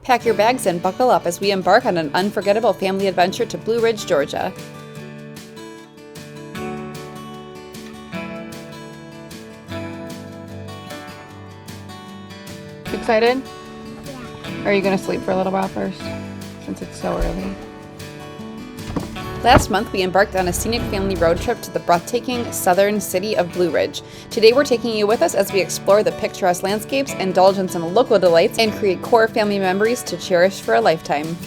Pack your bags and buckle up as we embark on an unforgettable family adventure to Blue Ridge, Georgia. Excited? Yeah. Are you going to sleep for a little while first, since it's so early? Last month, we embarked on a scenic family road trip to the breathtaking southern city of Blue Ridge. Today, we're taking you with us as we explore the picturesque landscapes, indulge in some local delights, and create core family memories to cherish for a lifetime.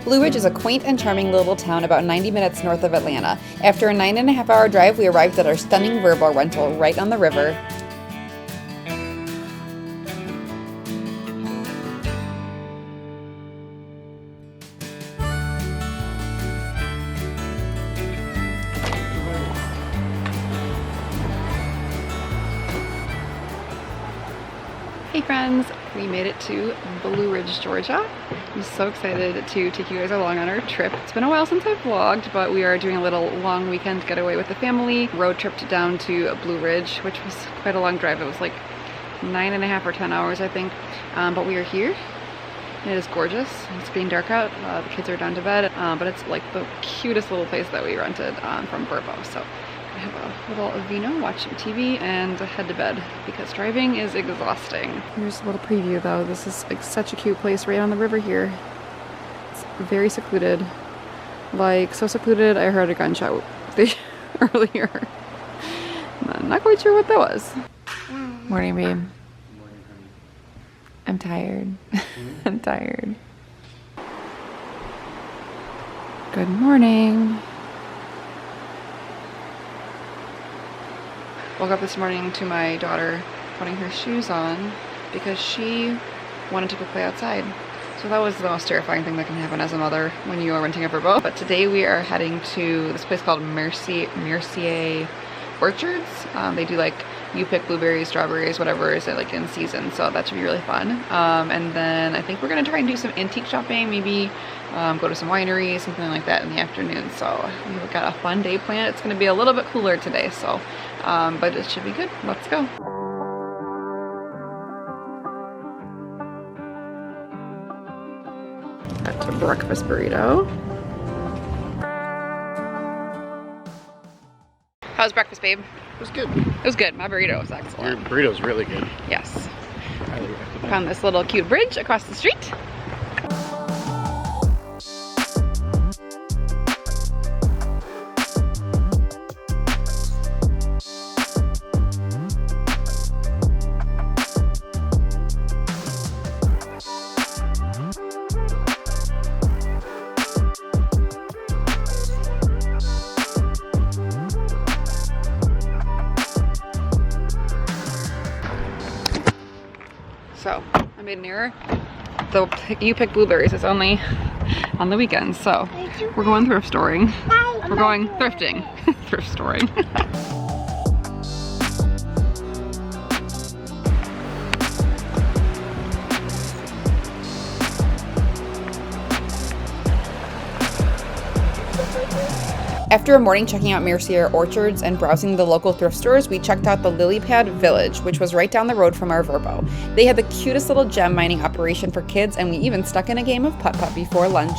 Blue Ridge is a quaint and charming little town about 90 minutes north of Atlanta. After a 9.5-hour drive, we arrived at our stunning Verbo rental right on the river. Hey friends, we made it to Blue Ridge, Georgia. I'm so excited to take you guys along on our trip. It's been a while since I've vlogged, but we are doing a little long weekend getaway with the family. Road trip down to Blue Ridge, which was quite a long drive. It was like 9.5 or 10 hours, I think. But we are here. It is gorgeous. It's getting dark out. The kids are down to bed, but it's like the cutest little place that we rented from Verbo. So I have a little vino, watch some TV, and head to bed because driving is exhausting. Here's a little preview though. This is like such a cute place right on the river here. It's very secluded. Like so secluded I heard a gunshot earlier. I'm not quite sure what that was. Morning, babe. Morning, honey. I'm tired. I'm tired. Good morning. Woke up this morning to my daughter putting her shoes on because she wanted to go play outside. So that was the most terrifying thing that can happen as a mother when you are renting a Verbo. But today we are heading to this place called Mercier Orchards. They do like you pick blueberries, strawberries, whatever is like in season. So that should be really fun. And then I think we're gonna try and do some antique shopping, maybe go to some wineries, something like that in the afternoon. So we've got a fun day planned. It's gonna be a little bit cooler today, so but it should be good. Let's go. Got a breakfast burrito. How's breakfast, babe? It was good. It was good. My burrito was excellent. Your burrito's really good. Yes. Highly recommend. Found this little cute bridge across the street. So I made an error. You pick blueberries. It's only on the weekends. So we're going thrift storing. We're going thrifting. Thrift storing. After a morning checking out Mercier Orchards and browsing the local thrift stores, we checked out the Lily Pad Village, which was right down the road from our Verbo. They had the cutest little gem mining operation for kids, and we even stuck in a game of putt-putt before lunch.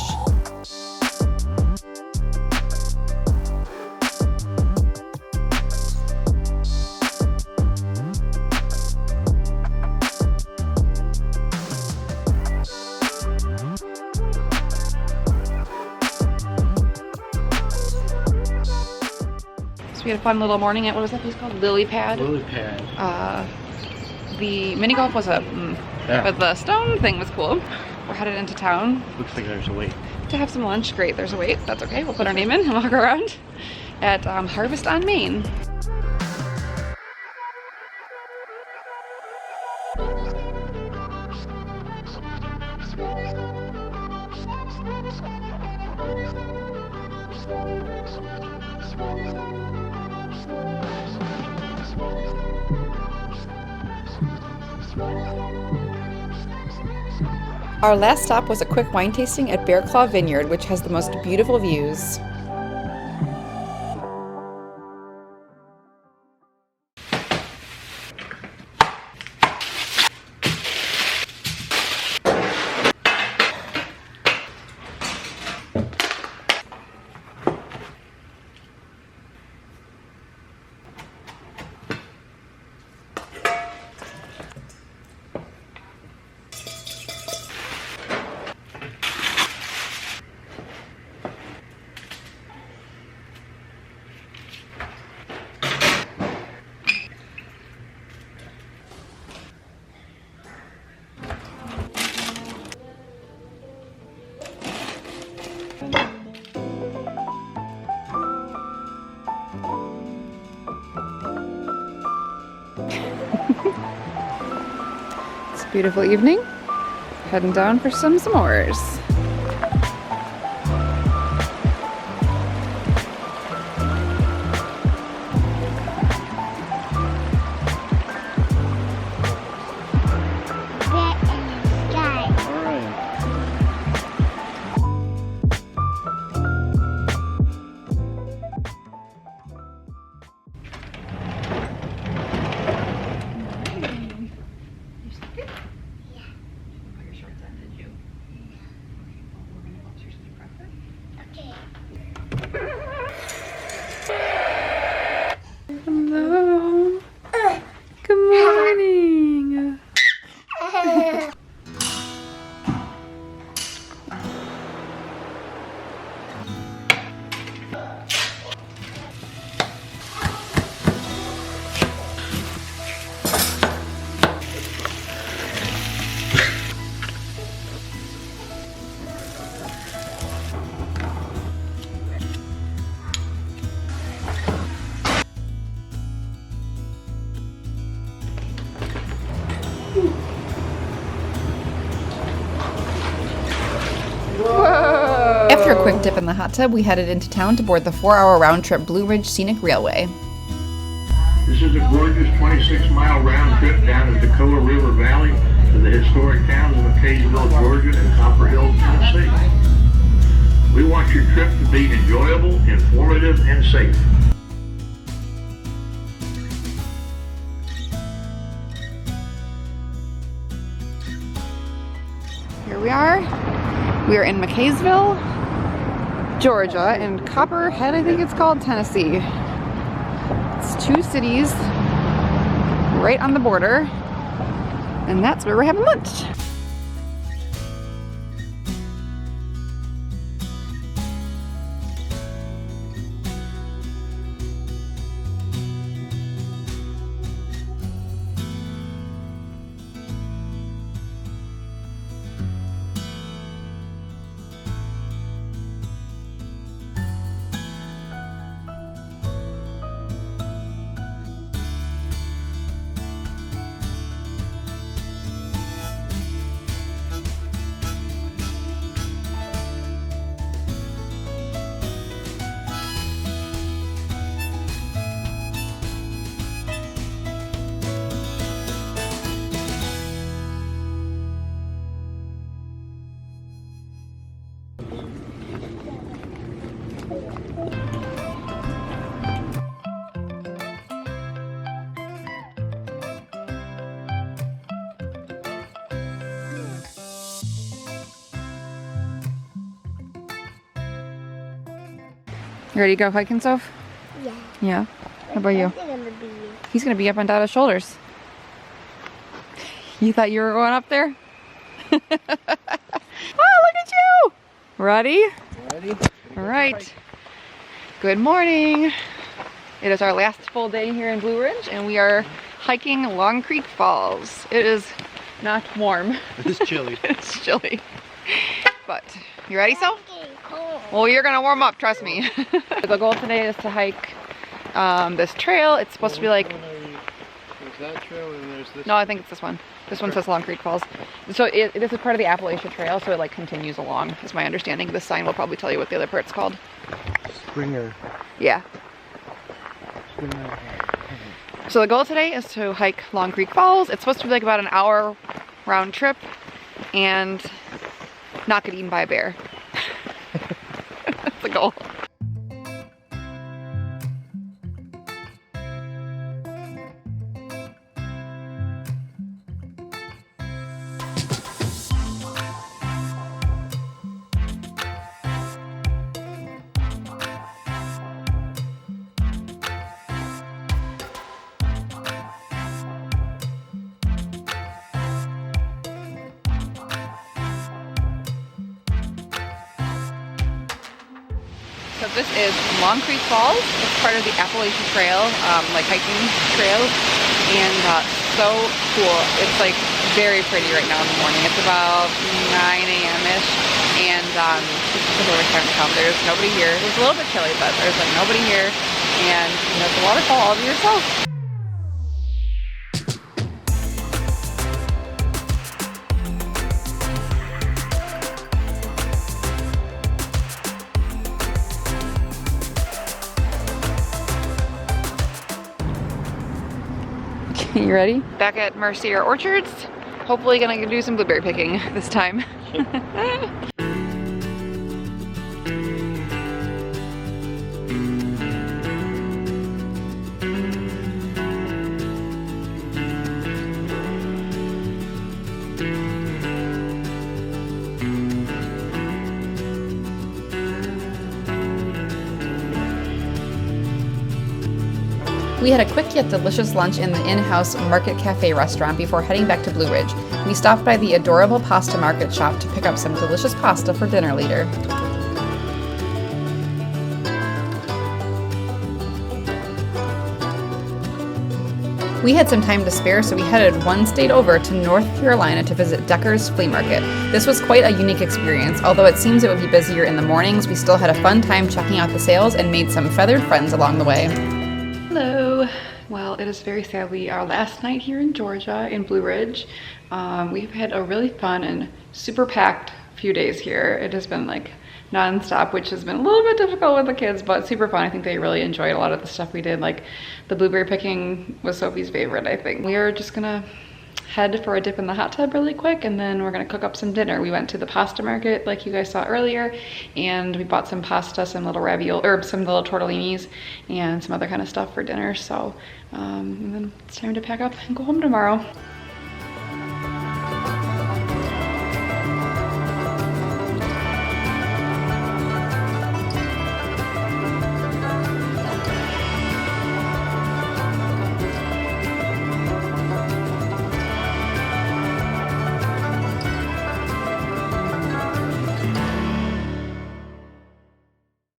We had a fun little morning at, what was that place called? Lily Pad. Lily Pad. The mini golf was but the stone thing was cool. We're headed into town. Looks like there's a wait. To have some lunch. Great, there's a wait. That's okay. We'll put our name in and walk around at Harvest on Main. Our last stop was a quick wine tasting at Bear Claw Vineyard, which has the most beautiful views. Beautiful evening. Heading down for some s'mores. Hello. Good morning. Whoa. After a quick dip in the hot tub, we headed into town to board the 4-hour round-trip Blue Ridge Scenic Railway. This is a gorgeous 26-mile round trip down the Dakota River Valley to the historic towns of McCaysville, Georgia, and Copper Hill, Tennessee. We want your trip to be enjoyable, informative, and safe. Here we are. We are in McCaysville, Georgia, and Copperhead, I think it's called, Tennessee. It's two cities right on the border, and that's where we're having lunch. You ready to go hiking, Soph? Yeah. Yeah? How about you? Gonna be. He's gonna be up on Dada's shoulders. You thought you were going up there? Oh, look at you! Ready? Ready? All right. Good morning. It is our last full day here in Blue Ridge, and we are hiking Long Creek Falls. It is not warm. It's chilly. It's chilly. But, you ready, Soph? Cold. Well, you're gonna warm up, trust me. The goal today is to hike this trail. It's supposed to be like... There's that trail and there's this. No, I think it's this one. This one says Long Creek Falls. So this is part of the Appalachia Trail, so it like continues along, is my understanding. This sign will probably tell you what the other part's called. Springer. Yeah. Springer. So the goal today is to hike Long Creek Falls. It's supposed to be like about an hour round trip and not get eaten by a bear. That's the goal. So this is Long Creek Falls. It's part of the Appalachia Trail, like hiking trail, and so cool. It's like very pretty right now in the morning. It's about 9 a.m.-ish, and it's the perfect time to come. There's nobody here. It's a little bit chilly, but there's like nobody here, and you have the waterfall all to yourself. You ready? Back at Mercier Orchards. Hopefully gonna do some blueberry picking this time. We had a quick yet delicious lunch in the in-house Market Cafe restaurant before heading back to Blue Ridge. We stopped by the adorable pasta market shop to pick up some delicious pasta for dinner later. We had some time to spare, so we headed one state over to North Carolina to visit Decker's Flea Market. This was quite a unique experience. Although it seems it would be busier in the mornings, we still had a fun time checking out the sales and made some feathered friends along the way. Hello. Well, it is very sadly our last night here in Georgia in Blue Ridge. We've had a really fun and super packed few days here. It has been like non-stop, which has been a little bit difficult with the kids, but super fun. I think they really enjoyed a lot of the stuff we did. Like the blueberry picking was Sophie's favorite, I think. We are just gonna head for a dip in the hot tub really quick, and then we're gonna cook up some dinner. We went to the pasta market like you guys saw earlier, and we bought some pasta, some little ravioli, or some little tortellinis, and some other kind of stuff for dinner. So and then it's time to pack up and go home tomorrow.